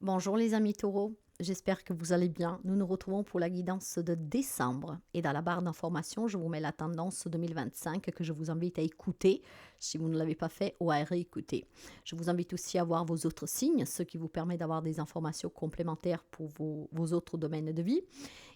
Bonjour les amis taureaux, j'espère que vous allez bien. Nous nous retrouvons pour la guidance de décembre et dans la barre d'informations, je vous mets la tendance 2025 que je vous invite à écouter si vous ne l'avez pas fait ou à réécouter. Je vous invite aussi à voir vos autres signes, ce qui vous permet d'avoir des informations complémentaires pour vos autres domaines de vie.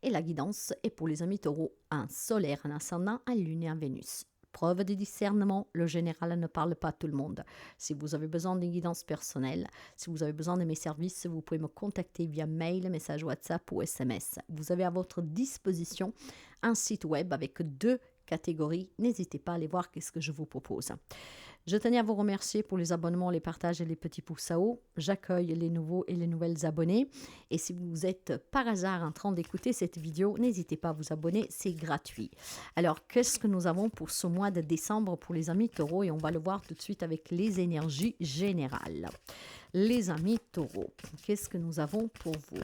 Et la guidance est pour les amis taureaux, un solaire, un ascendant, un lune et un Vénus. Preuve de discernement, le général ne parle pas à tout le monde. Si vous avez besoin d'une guidance personnelle, si vous avez besoin de mes services, vous pouvez me contacter via mail, message WhatsApp ou SMS. Vous avez à votre disposition un site web avec 2 catégories. N'hésitez pas à aller voir qu'est-ce que je vous propose. Je tenais à vous remercier pour les abonnements, les partages et les petits pouces à haut. J'accueille les nouveaux et les nouvelles abonnés. Et si vous êtes par hasard en train d'écouter cette vidéo, n'hésitez pas à vous abonner, c'est gratuit. Alors, qu'est-ce que nous avons pour ce mois de décembre pour les amis taureaux? Et on va le voir tout de suite avec les énergies générales. Les amis taureaux, qu'est-ce que nous avons pour vous?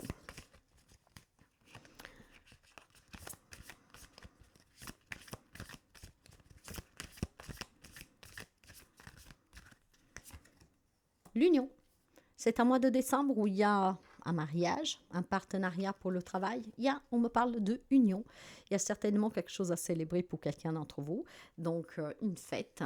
L'union. C'est un mois de décembre où il y a un mariage, un partenariat pour le travail. On me parle de union. Il y a certainement quelque chose à célébrer pour quelqu'un d'entre vous. Donc, une fête,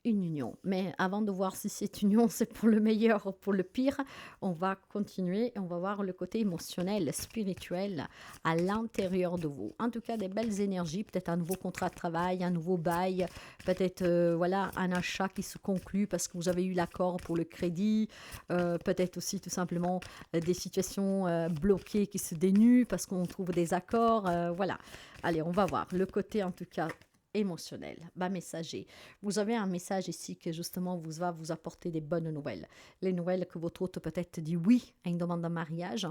une union. Mais avant de voir si cette union, c'est pour le meilleur ou pour le pire, on va continuer et on va voir le côté émotionnel, spirituel à l'intérieur de vous. En tout cas, des belles énergies, peut-être un nouveau contrat de travail, un nouveau bail, peut-être voilà, un achat qui se conclut parce que vous avez eu l'accord pour le crédit, peut-être aussi tout simplement des situations bloquées qui se dénudent parce qu'on trouve des accords. Voilà. Allez, on va voir le côté en tout cas émotionnel, messager. Vous avez un message ici qui justement vous va vous apporter des bonnes nouvelles. Les nouvelles que votre hôte peut-être dit oui à une demande de mariage,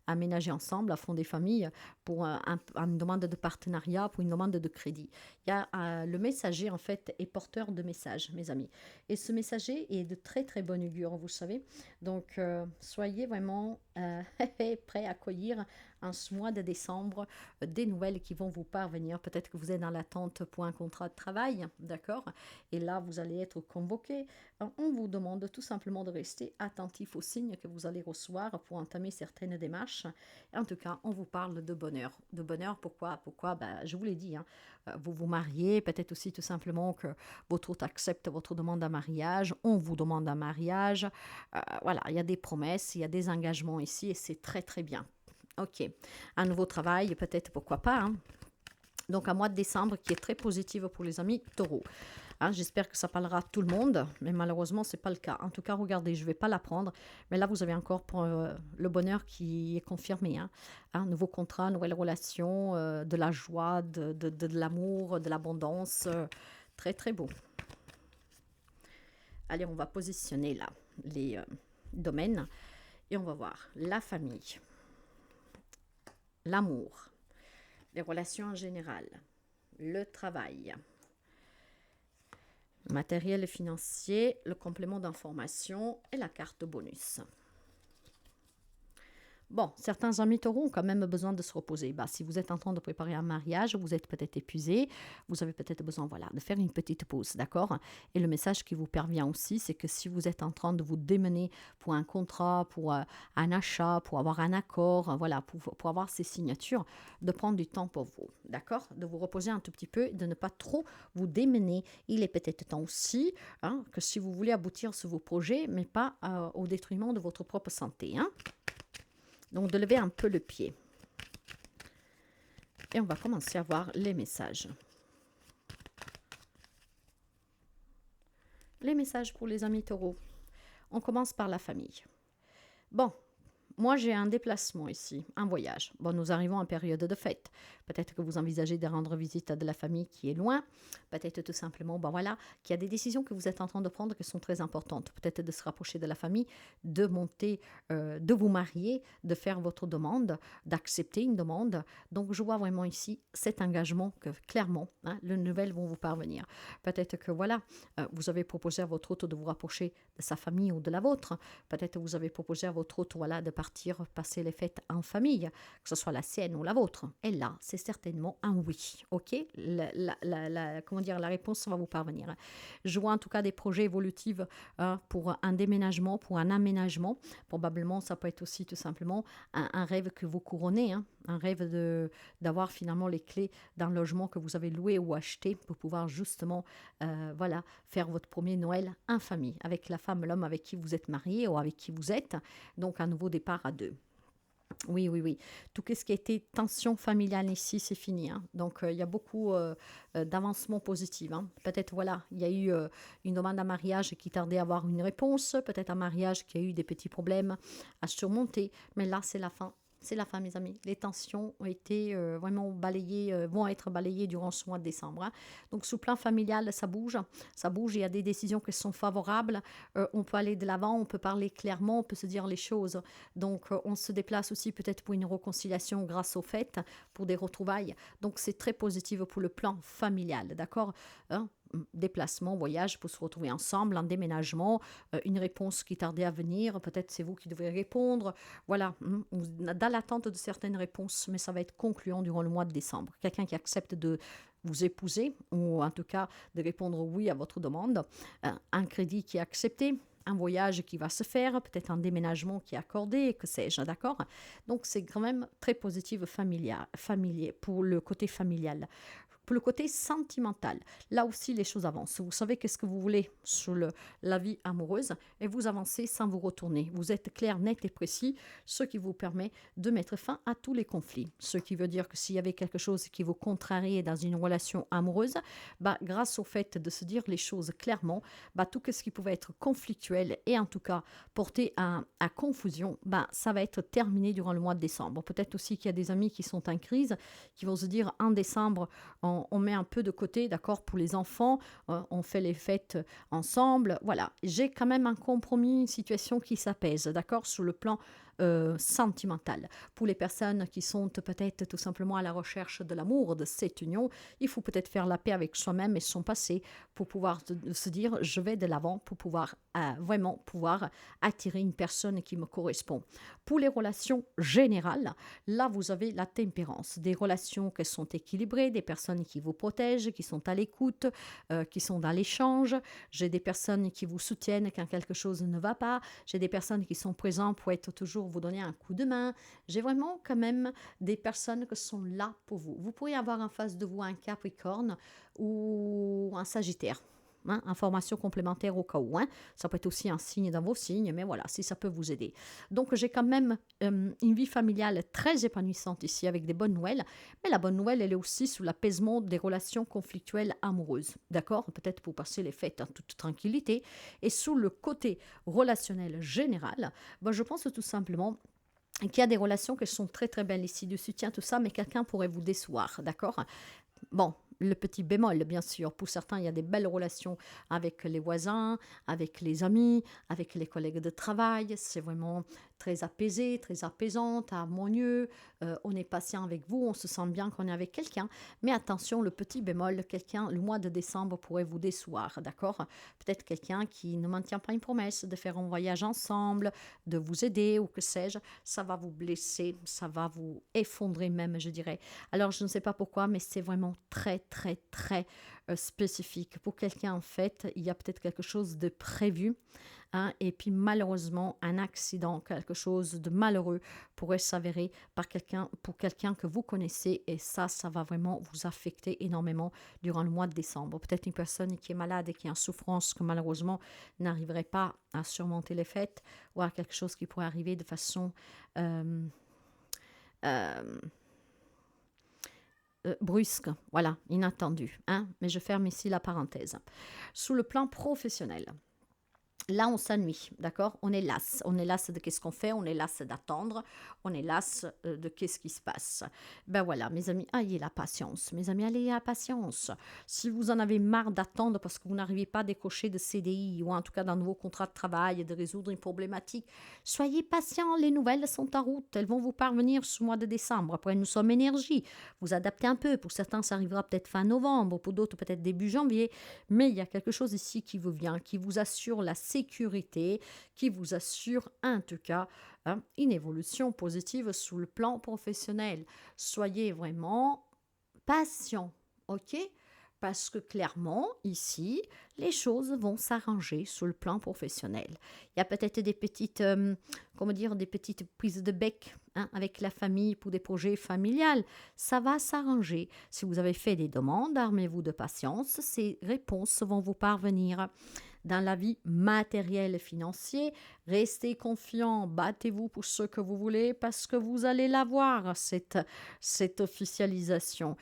aménager ensemble, à fond des familles, pour une demande de partenariat, pour une demande de crédit. Il y a le messager en fait est porteur de messages, mes amis. Et ce messager est de très très bonne augure, vous savez. Donc soyez vraiment prêts à accueillir en ce mois de décembre des nouvelles qui vont vous parvenir. Peut-être que vous êtes dans l'attente pour un contrat de travail, d'accord? Et là, vous allez être convoqué. On vous demande tout simplement de rester attentif aux signes que vous allez recevoir pour entamer certaines démarches. En tout cas, on vous parle de bonheur. De bonheur, pourquoi? Je vous l'ai dit, hein, vous vous mariez, peut-être aussi tout simplement que votre hôte accepte votre demande en mariage, on vous demande un mariage. Voilà, il y a des promesses, il y a des engagements ici et c'est très très bien. Ok, un nouveau travail, peut-être, pourquoi pas. Hein. Donc, un mois de décembre qui est très positif pour les amis taureaux. Hein, j'espère que ça parlera à tout le monde, mais malheureusement, ce n'est pas le cas. En tout cas, regardez, je ne vais pas la prendre, mais là, vous avez encore pour, le bonheur qui est confirmé. Hein. Nouveau contrat, nouvelle relation, de la joie, de l'amour, de l'abondance. Très, très beau. Allez, on va positionner là les domaines et on va voir la famille, l'amour, les relations en général, le travail, le matériel et financier, le complément d'information et la carte bonus. Bon, certains amis taureaux ont quand même besoin de se reposer. Si vous êtes en train de préparer un mariage, vous êtes peut-être épuisé, vous avez peut-être besoin de faire une petite pause, d'accord? Et le message qui vous parvient aussi, c'est que si vous êtes en train de vous démener pour un contrat, pour un achat, pour avoir un accord, pour avoir ces signatures, de prendre du temps pour vous, d'accord? De vous reposer un tout petit peu, de ne pas trop vous démener. Il est peut-être temps aussi que si vous voulez aboutir sur vos projets, mais pas au détriment de votre propre santé, hein? Donc, de lever un peu le pied. Et on va commencer à voir les messages. Les messages pour les amis taureaux. On commence par la famille. Bon, moi j'ai un déplacement ici, un voyage. Bon, nous arrivons en période de fête. Peut-être que vous envisagez de rendre visite à de la famille qui est loin. Peut-être tout simplement, qu'il y a des décisions que vous êtes en train de prendre qui sont très importantes. Peut-être de se rapprocher de la famille, de monter, de vous marier, de faire votre demande, d'accepter une demande. Donc, je vois vraiment ici cet engagement que clairement, les nouvelles vont vous parvenir. Peut-être que vous avez proposé à votre hôte de vous rapprocher de sa famille ou de la vôtre. Peut-être que vous avez proposé à votre hôte, de partir passer les fêtes en famille, que ce soit la sienne ou la vôtre. Et là, c'est certainement un oui. OK? Comment dire, la réponse va vous parvenir. Je vois en tout cas des projets évolutifs pour un déménagement, pour un aménagement. Probablement, ça peut être aussi tout simplement un rêve que vous couronnez, hein, un rêve d'avoir finalement les clés d'un logement que vous avez loué ou acheté pour pouvoir justement voilà, faire votre premier Noël en famille, avec la femme, l'homme avec qui vous êtes marié ou avec qui vous êtes. Donc, un nouveau départ à deux. Oui, oui, oui. Tout ce qui a été tension familiale ici, c'est fini, hein. Donc, il y a beaucoup d'avancements positifs, hein. Peut-être, voilà, il y a eu une demande à mariage qui tardait à avoir une réponse. Peut-être un mariage qui a eu des petits problèmes à surmonter. Mais là, c'est la fin. C'est la fin, mes amis. Les tensions ont été vraiment balayées, vont être balayées durant ce mois de décembre, hein. Donc, sous le plan familial, ça bouge. Ça bouge. Il y a des décisions qui sont favorables. On peut aller de l'avant, on peut parler clairement, on peut se dire les choses. Donc, on se déplace aussi peut-être pour une réconciliation grâce aux fêtes, pour des retrouvailles. Donc, c'est très positif pour le plan familial, d'accord, hein? Déplacement, voyage pour se retrouver ensemble, un déménagement, une réponse qui tardait à venir, peut-être c'est vous qui devez répondre, voilà, dans l'attente de certaines réponses, mais ça va être concluant durant le mois de décembre. Quelqu'un qui accepte de vous épouser, ou en tout cas de répondre oui à votre demande, un crédit qui est accepté, un voyage qui va se faire, peut-être un déménagement qui est accordé, que sais-je, d'accord? Donc c'est quand même très positif familier, pour le côté familial. Pour le côté sentimental, là aussi les choses avancent. Vous savez qu'est-ce que vous voulez sur la vie amoureuse et vous avancez sans vous retourner. Vous êtes clair, net et précis, ce qui vous permet de mettre fin à tous les conflits. Ce qui veut dire que s'il y avait quelque chose qui vous contrariait dans une relation amoureuse, grâce au fait de se dire les choses clairement, tout ce qui pouvait être conflictuel et en tout cas porter à confusion, ça va être terminé durant le mois de décembre. Peut-être aussi qu'il y a des amis qui sont en crise, qui vont se dire en décembre, on met un peu de côté, d'accord, pour les enfants, on fait les fêtes ensemble, voilà. J'ai quand même un compromis, une situation qui s'apaise, d'accord, sur le plan sentimental. Pour les personnes qui sont peut-être tout simplement à la recherche de l'amour, de cette union, il faut peut-être faire la paix avec soi-même et son passé pour pouvoir se dire je vais de l'avant pour pouvoir vraiment pouvoir attirer une personne qui me correspond. Pour les relations générales, là vous avez la tempérance, des relations qui sont équilibrées, des personnes qui vous protègent, qui sont à l'écoute, qui sont dans l'échange. J'ai des personnes qui vous soutiennent quand quelque chose ne va pas. J'ai des personnes qui sont présentes pour être toujours vous donner un coup de main. J'ai vraiment quand même des personnes qui sont là pour vous. Vous pourriez avoir en face de vous un Capricorne ou un Sagittaire. Hein, information complémentaire au cas où. Hein. Ça peut être aussi un signe dans vos signes, mais voilà, si ça peut vous aider. Donc, j'ai quand même une vie familiale très épanouissante ici, avec des bonnes nouvelles. Mais la bonne nouvelle, elle est aussi sous l'apaisement des relations conflictuelles amoureuses. D'accord? Peut-être pour passer les fêtes en toute tranquillité. Et sous le côté relationnel général, je pense tout simplement qu'il y a des relations qui sont très très belles ici, de soutien, tout ça, mais quelqu'un pourrait vous décevoir, d'accord? Bon, le petit bémol, bien sûr. Pour certains, il y a des belles relations avec les voisins, avec les amis, avec les collègues de travail. C'est vraiment très apaisé, très apaisante, harmonieux. On est patient avec vous, on se sent bien qu'on est avec quelqu'un. Mais attention, le petit bémol, quelqu'un, le mois de décembre pourrait vous décevoir, d'accord? Peut-être quelqu'un qui ne maintient pas une promesse de faire un voyage ensemble, de vous aider ou que sais-je. Ça va vous blesser, ça va vous effondrer même, je dirais. Alors, je ne sais pas pourquoi, mais c'est vraiment très, très, très spécifique. Pour quelqu'un, en fait, il y a peut-être quelque chose de prévu. Hein, et puis malheureusement, un accident, quelque chose de malheureux pourrait s'avérer pour quelqu'un que vous connaissez et ça va vraiment vous affecter énormément durant le mois de décembre. Peut-être une personne qui est malade et qui est en souffrance, que malheureusement n'arriverait pas à surmonter les fêtes ou à quelque chose qui pourrait arriver de façon brusque, voilà, inattendue. Hein, mais je ferme ici la parenthèse. Sous le plan professionnel, là, on s'ennuie, d'accord? On est lasse de qu'est-ce qu'on fait, on est lasse d'attendre, on est lasse de qu'est-ce qui se passe. Ben voilà, mes amis, ayez la patience. Mes amis, ayez la patience. Si vous en avez marre d'attendre parce que vous n'arrivez pas à décrocher de CDI ou en tout cas d'un nouveau contrat de travail, de résoudre une problématique, soyez patients, les nouvelles sont en route, elles vont vous parvenir ce mois de décembre. Après, nous sommes énergie, vous adaptez un peu. Pour certains, ça arrivera peut-être fin novembre, pour d'autres, peut-être début janvier. Mais il y a quelque chose ici qui vous vient, qui vous assure la sécurité sécurité qui vous assure en tout cas une évolution positive sur le plan professionnel. Soyez vraiment patient, ok? Parce que clairement, ici, les choses vont s'arranger sur le plan professionnel. Il y a peut-être des petites, comment dire, des petites prises de bec avec la famille pour des projets familiales. Ça va s'arranger. Si vous avez fait des demandes, armez-vous de patience. Ces réponses vont vous parvenir. Dans la vie matérielle et financière, restez confiant, battez-vous pour ce que vous voulez parce que vous allez l'avoir, cette officialisation.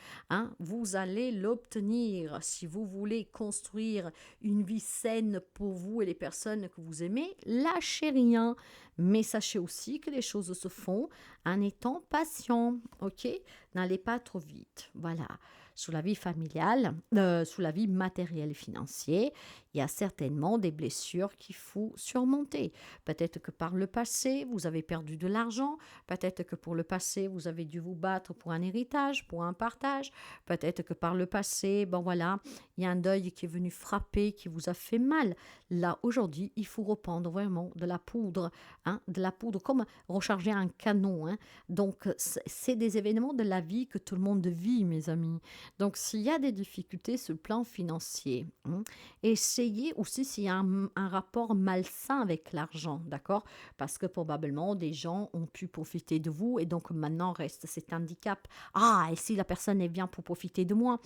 Vous allez l'obtenir. Si vous voulez construire une vie saine pour vous et les personnes que vous aimez, lâchez rien. Mais sachez aussi que les choses se font en étant patient, ok? N'allez pas trop vite. Voilà. Sous la vie familiale, sous la vie matérielle et financière, il y a certainement des blessures qu'il faut surmonter. Peut-être que par le passé, vous avez perdu de l'argent. Peut-être que pour le passé, vous avez dû vous battre pour un héritage, pour un partage. Peut-être que par le passé, bon voilà, il y a un deuil qui est venu frapper, qui vous a fait mal. Là, aujourd'hui, il faut reprendre vraiment de la poudre comme recharger un canon. Donc, c'est des événements de la vie que tout le monde vit, mes amis. Donc, s'il y a des difficultés sur le plan financier, essayez aussi s'il y a un rapport malsain avec l'argent, d'accord? Parce que probablement des gens ont pu profiter de vous et donc maintenant reste cet handicap. Ah, et si la personne est bien pour profiter de moi?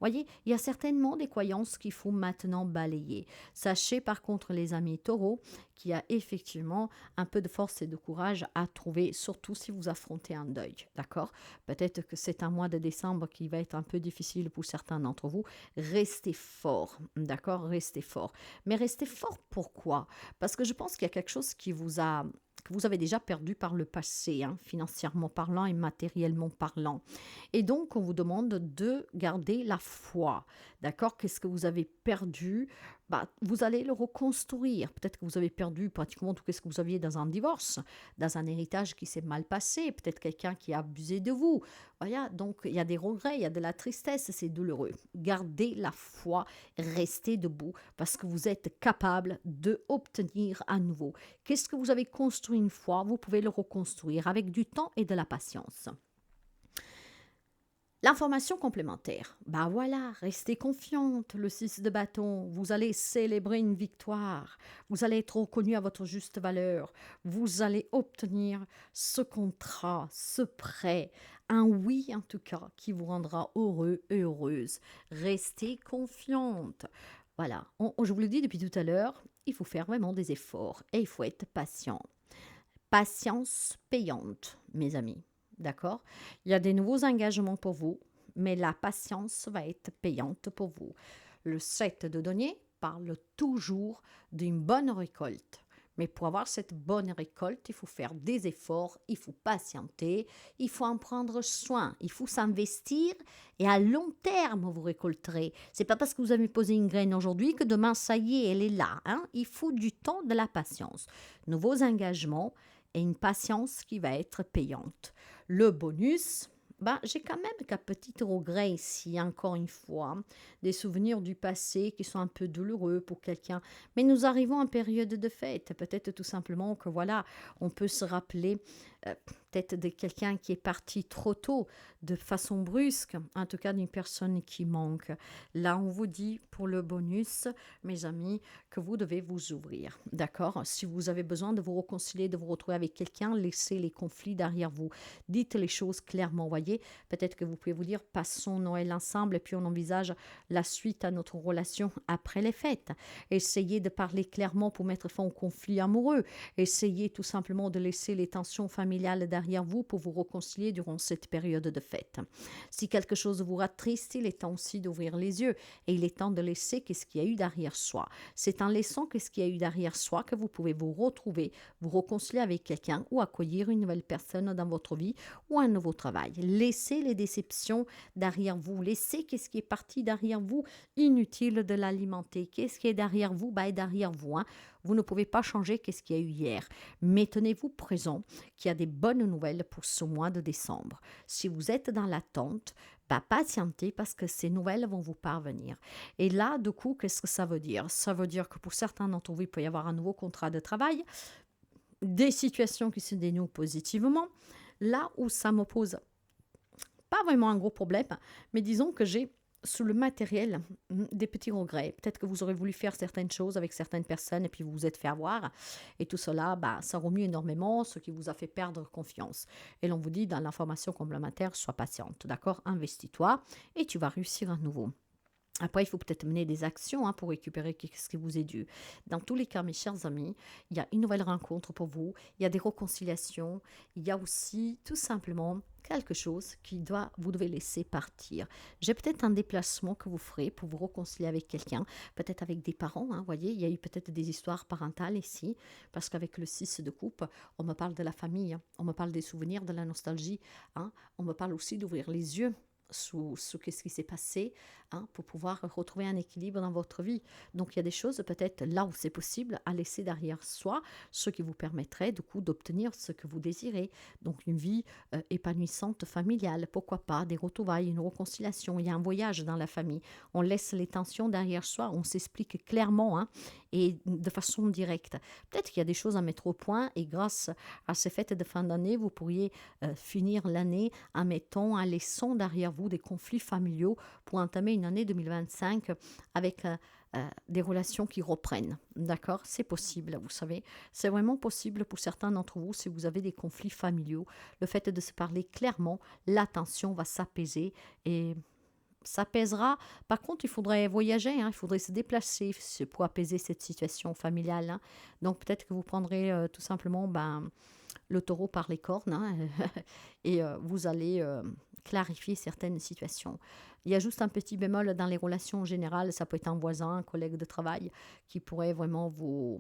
Voyez, il y a certainement des croyances qu'il faut maintenant balayer. Sachez par contre, les amis taureaux, qu'il y a effectivement un peu de force et de courage à trouver, surtout si vous affrontez un deuil, d'accord? Peut-être que c'est un mois de décembre qui va être un peu difficile pour certains d'entre vous. Restez fort, d'accord? Restez fort. Mais restez fort pourquoi? Parce que je pense qu'il y a quelque chose que vous avez déjà perdu par le passé, financièrement parlant et matériellement parlant. Et donc, on vous demande de garder la foi, d'accord? Qu'est-ce que vous avez perdu? Vous allez le reconstruire. Peut-être que vous avez perdu pratiquement tout ce que vous aviez dans un divorce, dans un héritage qui s'est mal passé, peut-être quelqu'un qui a abusé de vous. Voilà, donc il y a des regrets, il y a de la tristesse, c'est douloureux. Gardez la foi, restez debout parce que vous êtes capable de obtenir à nouveau. Qu'est-ce que vous avez construit une fois, vous pouvez le reconstruire avec du temps et de la patience. L'information complémentaire, voilà, restez confiante, le 6 de bâton, vous allez célébrer une victoire, vous allez être reconnu à votre juste valeur, vous allez obtenir ce contrat, ce prêt, un oui en tout cas qui vous rendra heureux et heureuse. Restez confiante. Voilà, je vous le dis depuis tout à l'heure, il faut faire vraiment des efforts et il faut être patient. Patience payante, mes amis. D'accord? Il y a des nouveaux engagements pour vous, mais la patience va être payante pour vous. Le 7 de denier parle toujours d'une bonne récolte. Mais pour avoir cette bonne récolte, il faut faire des efforts, il faut patienter, il faut en prendre soin, il faut s'investir et à long terme vous récolterez. C'est pas parce que vous avez posé une graine aujourd'hui que demain ça y est, elle est là. Il faut du temps, de la patience. Nouveaux engagements et une patience qui va être payante. Le bonus, j'ai quand même qu'un petit regret ici, encore une fois, des souvenirs du passé qui sont un peu douloureux pour quelqu'un. Mais nous arrivons en période de fête. Peut-être tout simplement que voilà, on peut se rappeler peut-être de quelqu'un qui est parti trop tôt, de façon brusque, en tout cas d'une personne qui manque. Là, on vous dit pour le bonus, mes amis, que vous devez vous ouvrir, d'accord? Si vous avez besoin de vous réconcilier, de vous retrouver avec quelqu'un, laissez les conflits derrière vous. Dites les choses clairement, voyez. Peut-être que vous pouvez vous dire, passons Noël ensemble et puis on envisage la suite à notre relation après les fêtes. Essayez de parler clairement pour mettre fin au conflit amoureux. Essayez tout simplement de laisser les tensions familiales derrière vous pour vous réconcilier durant cette période de fête. Si quelque chose vous attriste, il est temps aussi d'ouvrir les yeux et il est temps de laisser qu'est-ce qu'il y a eu derrière soi. C'est en laissant qu'est-ce qu'il y a eu derrière soi que vous pouvez vous retrouver, vous réconcilier avec quelqu'un ou accueillir une nouvelle personne dans votre vie ou un nouveau travail. Laissez les déceptions derrière vous, laissez qu'est-ce qui est parti derrière vous, inutile de l'alimenter. Qu'est-ce qui est derrière vous? Est derrière vous. Vous ne pouvez pas changer qu'est-ce qu'il y a eu hier. Mais tenez-vous présent qu'il y a des bonnes nouvelles pour ce mois de décembre. Si vous êtes dans l'attente, Bah, patientez parce que ces nouvelles vont vous parvenir. Et là, du coup, qu'est-ce que ça veut dire? Ça veut dire que pour certains d'entre vous, il peut y avoir un nouveau contrat de travail, des situations qui se dénouent positivement. Là où ça me pose pas vraiment un gros problème, mais disons que j'ai sous le matériel des petits regrets. Peut-être que vous aurez voulu faire certaines choses avec certaines personnes et puis vous vous êtes fait avoir. Et tout cela, bah, ça remue énormément, ce qui vous a fait perdre confiance. Et l'on vous dit dans l'information complémentaire, sois patiente, d'accord? Investis-toi et tu vas réussir à nouveau. Après, il faut peut-être mener des actions pour récupérer ce qui vous est dû. Dans tous les cas, mes chers amis, il y a une nouvelle rencontre pour vous, il y a des réconciliations, il y a aussi tout simplement quelque chose vous devez laisser partir. J'ai peut-être un déplacement que vous ferez pour vous réconcilier avec quelqu'un, peut-être avec des parents. Vous voyez, il y a eu peut-être des histoires parentales ici, parce qu'avec le 6 de coupe, on me parle de la famille, on me parle des souvenirs, de la nostalgie, on me parle aussi d'ouvrir les yeux sous ce qu'est-ce qui s'est passé pour pouvoir retrouver un équilibre dans votre vie. Donc il y a des choses peut-être là où c'est possible à laisser derrière soi, ce qui vous permettrait du coup d'obtenir ce que vous désirez. Donc une vie épanouissante familiale, pourquoi pas, des retrouvailles, une réconciliation, il y a un voyage dans la famille. On laisse les tensions derrière soi, on s'explique clairement et de façon directe. Peut-être qu'il y a des choses à mettre au point et grâce à ces fêtes de fin d'année, vous pourriez finir l'année en laissant derrière vous des conflits familiaux pour entamer une année 2025 avec des relations qui reprennent. D'accord? C'est possible, vous savez. C'est vraiment possible pour certains d'entre vous si vous avez des conflits familiaux. Le fait de se parler clairement, la tension va s'apaiser et ça pèsera. Par contre, il faudrait voyager, il faudrait se déplacer pour apaiser cette situation familiale. Donc peut-être que vous prendrez tout simplement le taureau par les cornes et vous allez clarifier certaines situations. Il y a juste un petit bémol dans les relations en général, ça peut être un voisin, un collègue de travail qui pourrait vraiment vous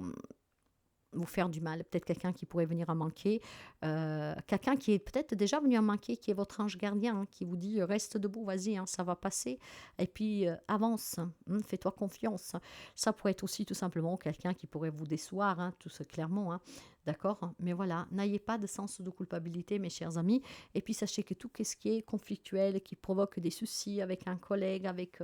faire du mal. Peut-être quelqu'un qui pourrait venir en manquer, quelqu'un qui est peut-être déjà venu en manquer, qui est votre ange gardien, qui vous dit reste debout, vas-y, ça va passer, et puis avance, fais-toi confiance. Ça pourrait être aussi tout simplement quelqu'un qui pourrait vous décevoir, tout ça clairement, d'accord? Mais voilà, n'ayez pas de sens de culpabilité, mes chers amis, et puis sachez que tout ce qui est conflictuel, qui provoque des soucis avec un collègue, avec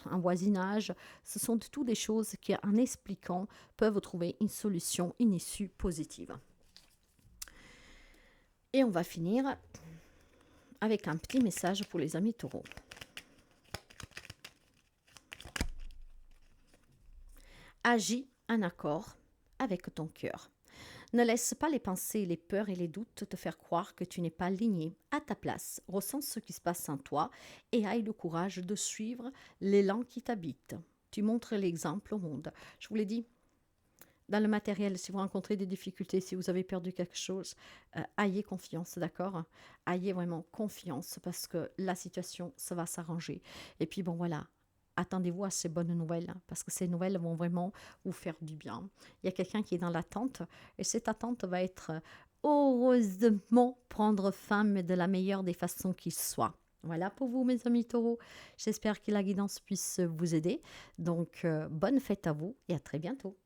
un voisinage, ce sont toutes des choses qui, en expliquant, peuvent trouver une solution, une issue positive. Et on va finir avec un petit message pour les amis taureaux. Agis en accord avec ton cœur. Ne laisse pas les pensées, les peurs et les doutes te faire croire que tu n'es pas aligné à ta place. Ressens ce qui se passe en toi et aie le courage de suivre l'élan qui t'habite. Tu montres l'exemple au monde. Je vous l'ai dit, dans le matériel, si vous rencontrez des difficultés, si vous avez perdu quelque chose, ayez confiance, d'accord? Ayez vraiment confiance parce que la situation, ça va s'arranger. Et puis bon, voilà. Attendez-vous à ces bonnes nouvelles, parce que ces nouvelles vont vraiment vous faire du bien. Il y a quelqu'un qui est dans l'attente, et cette attente va être heureusement prendre fin, mais de la meilleure des façons qui soit. Voilà pour vous, mes amis taureaux. J'espère que la guidance puisse vous aider. Donc, bonne fête à vous et à très bientôt.